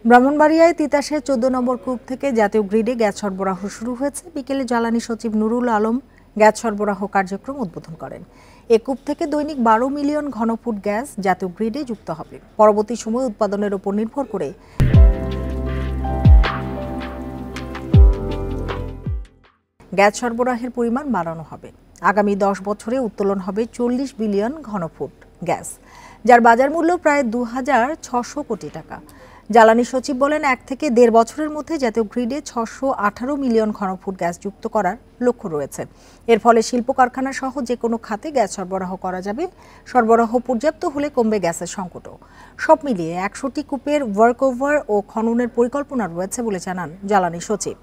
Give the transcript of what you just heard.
ব্রাহ্মণবাড়িয়ায় তিতাসের ১৪ নম্বর কূপ থেকে জাতীয় গ্রিডে গ্যাস সরবরাহ শুরু হয়েছে। বিকেলে জ্বালানি সচিব নুরুল আলম গ্যাস সরবরাহ কার্যক্রম উদ্বোধন করেন। এ কূপ থেকে দৈনিক ১২ মিলিয়ন ঘনফুট গ্যাস জাতীয় গ্রিডে যুক্ত হবে। পরবর্তী সময় উৎপাদনের উপর নির্ভর করে গ্যাস সরবরাহের পরিমাণ বাড়ানো হবে। আগামী ১০ বছরে উত্তোলন হবে ৪০ বিলিয়ন ঘনফুট গ্যাস, যার বাজার মূল্য প্রায় ২,৬০০ কোটি টাকা। জ্বালানি সচিব বলেন, ১ থেকে ১.৫ বছরের মধ্যে জাতীয় গ্রিডে ৬১৮ মিলিয়ন ঘনফুট গ্যাস যুক্ত করার লক্ষ্য রয়েছে। এর ফলে শিল্প কারখানা সহ যে কোনো খাতে গ্যাস সরবরাহ করা যাবে। সরবরাহ পর্যাপ্ত হলে কমবে গ্যাসের সংকটও। সব মিলিয়ে ১০০টি কূপের ওয়ার্কওভার ও খননের পরিকল্পনা রয়েছে বলে জানান জ্বালানি সচিব।